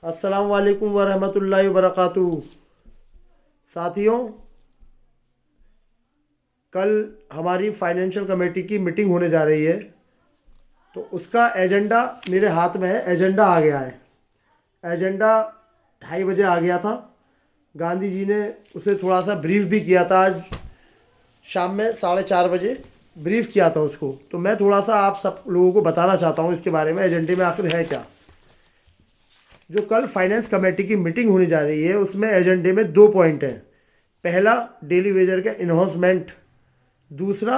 अस्सलाम वालेकुम वरहमतुल्लाहि वबरकातुहू। साथियों, कल हमारी फाइनेंशियल कमेटी की मीटिंग होने जा रही है, तो उसका एजेंडा मेरे हाथ में है। एजेंडा आ गया है। एजेंडा 2:30 बजे आ गया था। गांधी जी ने उसे थोड़ा सा ब्रीफ भी किया था। आज शाम में 4:30 बजे ब्रीफ किया था उसको। तो मैं थोड़ा सा आप सब लोगों को बताना चाहता हूँ इसके बारे में, एजेंडे में आखिर है क्या। जो कल फाइनेंस कमेटी की मीटिंग होने जा रही है, उसमें एजेंडे में 2 पॉइंट हैं। पहला, डेली वेजर के इन्हांसमेंट। दूसरा,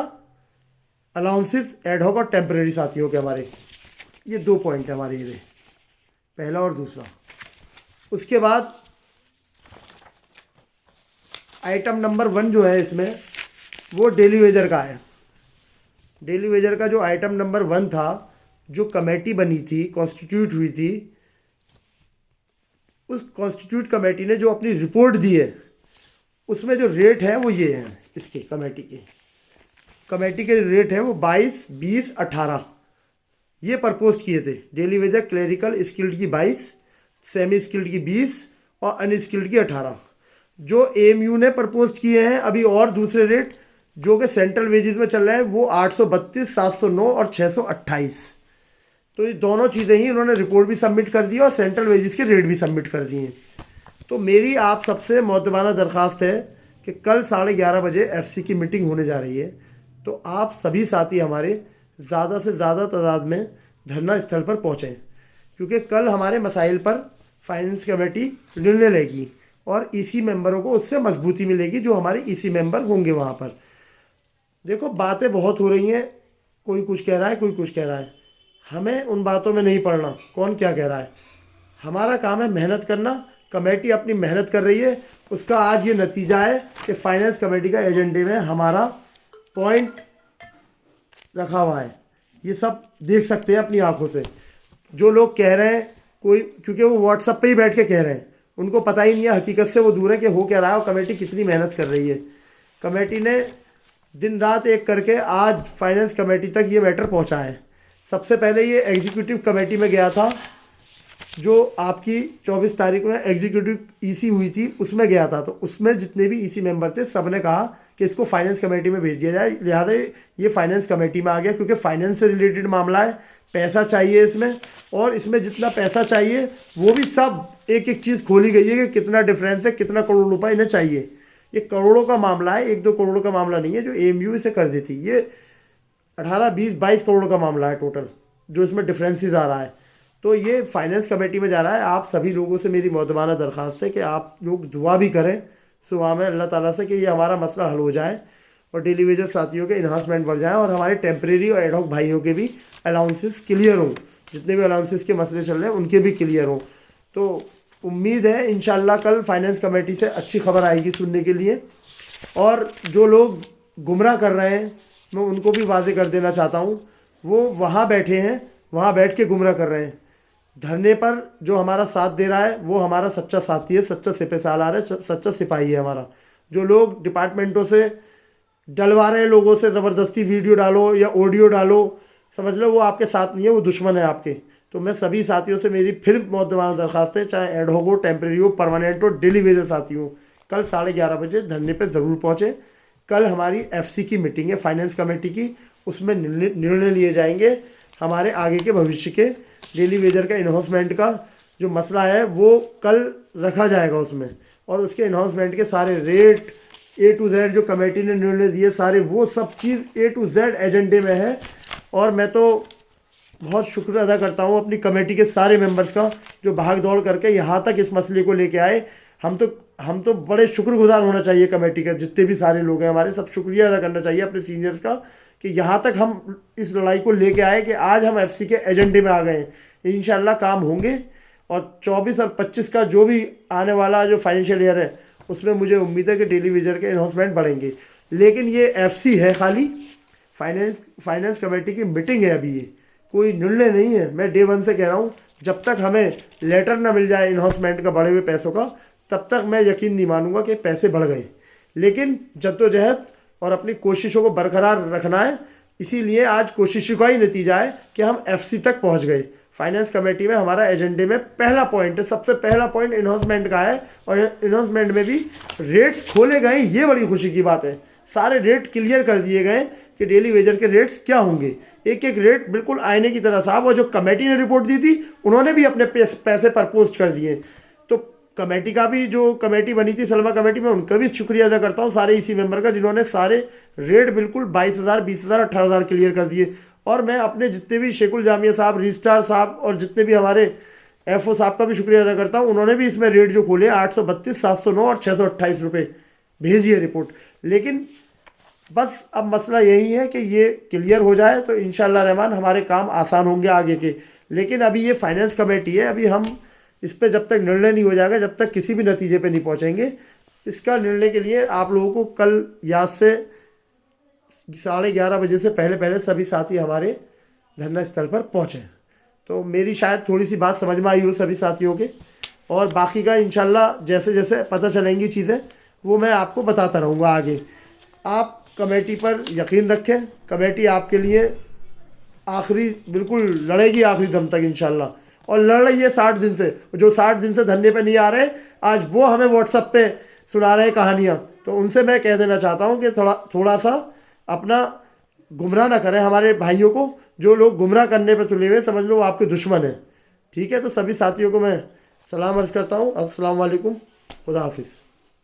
अलाउंसेस एडहॉक और टेम्परेरी साथियों के हमारे। ये 2 पॉइंट है हमारे, ये पहला और दूसरा। उसके बाद आइटम नंबर 1 जो है इसमें, वो डेली वेजर का है। डेली वेजर का जो आइटम नंबर 1 था, जो कमेटी बनी थी, कॉन्स्टिट्यूट हुई थी, उस कॉन्स्टिट्यूट कमेटी ने जो अपनी रिपोर्ट दी है, उसमें जो रेट है वो ये हैं। इसके कमेटी के रेट हैं वो 22, 20, 18 ये प्रपोज किए थे। डेली वेजर क्लेरिकल स्किल्ड की 22, सेमी स्किल्ड की 20 और अनस्किल्ड की 18। जो एएमयू ने प्रपोज किए हैं अभी और दूसरे रेट, जो कि सेंट्रल वेजेस में चल रहे हैं, वो 832, 709 और 628। तो ये दोनों चीज़ें ही उन्होंने रिपोर्ट भी सबमिट कर दी और सेंट्रल वेजेस के रेट भी सबमिट कर दिए हैं। तो मेरी आप सबसे मुअद्दबाना दरख्वास्त है कि कल 11:30 बजे एफसी की मीटिंग होने जा रही है। तो आप सभी साथी हमारे ज़्यादा से ज़्यादा तादाद में धरना स्थल पर पहुँचें, क्योंकि कल हमारे मसाइल पर फाइनेंस कमेटी निर्णय लेगी और ईसी मेंबरों को उससे मजबूती मिलेगी, जो हमारे ईसी मेंबर होंगे वहाँ पर। देखो, बातें बहुत हो रही हैं, कोई कुछ कह रहा है, कोई कुछ कह रहा है। हमें उन बातों में नहीं पड़ना कौन क्या कह रहा है। हमारा काम है मेहनत करना। कमेटी अपनी मेहनत कर रही है, उसका आज ये नतीजा है कि फाइनेंस कमेटी का एजेंडे में हमारा पॉइंट रखा हुआ है। ये सब देख सकते हैं अपनी आंखों से। जो लोग कह रहे हैं, कोई, क्योंकि वो व्हाट्सएप पे ही बैठ के कह रहे हैं, उनको पता ही नहीं है हकीकत से वो दूर है कि हो क्या रहा है और कमेटी कितनी मेहनत कर रही है। कमेटी ने दिन रात एक करके आज फाइनेंस कमेटी तक ये मैटर पहुंचा है। सबसे पहले ये एग्जीक्यूटिव कमेटी में गया था, जो आपकी 24 तारीख में एग्जीक्यूटिव ईसी हुई थी, उसमें गया था। तो उसमें जितने भी ईसी मेंबर थे, सब ने कहा कि इसको फाइनेंस कमेटी में भेज दिया जाए। लिहाजा ये फाइनेंस कमेटी में आ गया, क्योंकि फाइनेंस से रिलेटेड मामला है, पैसा चाहिए इसमें। और इसमें जितना पैसा चाहिए वो भी सब एक एक चीज़ खोली गई है कि कितना डिफरेंस है, कितना करोड़ रुपये इन्हें चाहिए। ये करोड़ों का मामला है, 1-2 करोड़ का मामला नहीं है जो एएमयू इसे कर देती। ये 18, 20, 22 करोड़ का मामला है टोटल, जो इसमें डिफरेंसेस आ रहा है। तो ये फाइनेंस कमेटी में जा रहा है। आप सभी लोगों से मेरी मुअद्दबाना दरख्वास्त है कि आप लोग दुआ भी करें सुबह में अल्लाह ताला से कि ये हमारा मसला हल हो जाए और डेली वेजर साथियों के इन्हांसमेंट बढ़ जाए और हमारे टेम्परेरी और एडहॉक भाइयों के भी अलाउंसेस क्लियर हों। जितने भी अलाउंसेस के मसले चल रहे हैं उनके भी क्लियर हों। तो उम्मीद है इंशाल्लाह कल फाइनेंस कमेटी से अच्छी खबर आएगी सुनने के लिए। और जो लोग गुमराह कर रहे हैं, मैं उनको भी वाजे कर देना चाहता हूँ, वो वहाँ बैठे हैं, वहाँ बैठ के गुमराह कर रहे हैं। धरने पर जो हमारा साथ दे रहा है वो हमारा सच्चा साथी है, सच्चा सिपह सालार है, सच्चा सिपाही है हमारा। जो लोग डिपार्टमेंटों से डलवा रहे हैं लोगों से, ज़बरदस्ती वीडियो डालो या ऑडियो डालो, समझ लो वो आपके साथ नहीं है, वो दुश्मन है आपके। तो मैं सभी साथियों से मेरी फिर मुअद्दबाना दरख्वास्त है, चाहे एडहॉक हो, टेम्परेरी हो, परमानेंट हो, डेली वेजर साथी हो, कल 11:30 बजे धरने पर ज़रूर पहुँचें। कल हमारी एफसी की मीटिंग है फाइनेंस कमेटी की, उसमें निर्णय लिए जाएंगे हमारे आगे के भविष्य के। डेली वेजर का इन्हांसमेंट का जो मसला है वो कल रखा जाएगा उसमें, और उसके इन्हांसमेंट के सारे रेट A to Z जो कमेटी ने निर्णय दिए, सारे वो सब चीज़ A to Z एजेंडे में है। और मैं तो बहुत शुक्र अदा करता हूँ अपनी कमेटी के सारे मेंबर्स का, जो भाग दौड़ करके यहाँ तक इस मसले को लेके आए। हम तो बड़े शुक्रगुजार होना चाहिए कमेटी का, जितने भी सारे लोग हैं हमारे, सब शुक्रिया अदा करना चाहिए अपने सीनियर्स का कि यहाँ तक हम इस लड़ाई को लेके आए कि आज हम एफसी के एजेंडे में आ गए हैं। इंशाल्लाह काम होंगे और 24 और 25 का जो भी आने वाला जो फाइनेंशियल ईयर है, उसमें मुझे उम्मीद है कि डेली वेजर के इन्हांसमेंट बढ़ेंगे। लेकिन ये एफसी है, खाली फाइनेंस कमेटी की मीटिंग है अभी, ये कोई निर्णय नहीं है। मैं डे 1 से कह रहा हूँ, जब तक हमें लेटर ना मिल जाए इन्हांसमेंट का बढ़े हुए पैसों का, तब तक मैं यकीन नहीं मानूंगा कि पैसे बढ़ गए। लेकिन जद्दोजहद और अपनी कोशिशों को बरकरार रखना है, इसीलिए आज कोशिशों का ही नतीजा है कि हम एफसी तक पहुंच गए। फाइनेंस कमेटी में हमारा एजेंडे में पहला पॉइंट है, सबसे पहला पॉइंट इन्वेस्टमेंट का है। और इन्वेस्टमेंट में भी रेट्स खोले गए, ये बड़ी खुशी की बात है। सारे रेट क्लियर कर दिए गए कि डेली वेजर के रेट्स क्या होंगे, एक एक रेट बिल्कुल आईने की तरह साफ। और जो कमेटी ने रिपोर्ट दी थी उन्होंने भी अपने पैसे पर पोस्ट कर दिए। तो कमेटी का भी, जो कमेटी बनी थी सलमा कमेटी में, उनका भी शुक्रिया अदा करता हूँ सारे इसी मेंबर का, जिन्होंने सारे रेट बिल्कुल 22,000, 20,000, 18,000 क्लियर कर दिए। और मैं अपने जितने भी शेखुल जामिया साहब, रजिस्ट्रार साहब और जितने भी हमारे एफओ साहब का भी शुक्रिया अदा करता हूँ। उन्होंने भी इसमें रेट जो खोले 832, 709 और 628 रुपये भेजी है रिपोर्ट। लेकिन बस अब मसला यही है कि ये क्लियर हो जाए तो इंशाअल्लाह रहमान हमारे काम आसान होंगे आगे के। लेकिन अभी ये फाइनेंस कमेटी है, अभी हम इस पर जब तक निर्णय नहीं हो जाएगा, जब तक किसी भी नतीजे पे नहीं पहुंचेंगे। इसका निर्णय के लिए आप लोगों को कल याद से 11:30 बजे से पहले पहले सभी साथी हमारे धरना स्थल पर पहुँचें। तो मेरी शायद थोड़ी सी बात समझ में आई हो सभी साथियों के, और बाकी का इंशाल्लाह जैसे जैसे पता चलेंगी चीज़ें वो मैं आपको बताता रहूँगा आगे। आप कमेटी पर यकीन रखें, कमेटी आपके लिए आखिरी बिल्कुल लड़ेगी आखिरी दम तक इंशाल्लाह। और लड़ रही है 60 दिन से। जो 60 दिन से धरने पे नहीं आ रहे, आज वो हमें व्हाट्सएप पे सुना रहे हैं कहानियाँ। तो उनसे मैं कह देना चाहता हूँ कि थोड़ा सा अपना गुमराह ना करें हमारे भाइयों को। जो लोग गुमराह करने पे तुले हुए, समझ लो वो आपके दुश्मन है। ठीक है, तो सभी साथियों को मैं सलाम अर्ज़ करता हूँ। अस्सलाम वालेकुम, खुदा हाफिज़।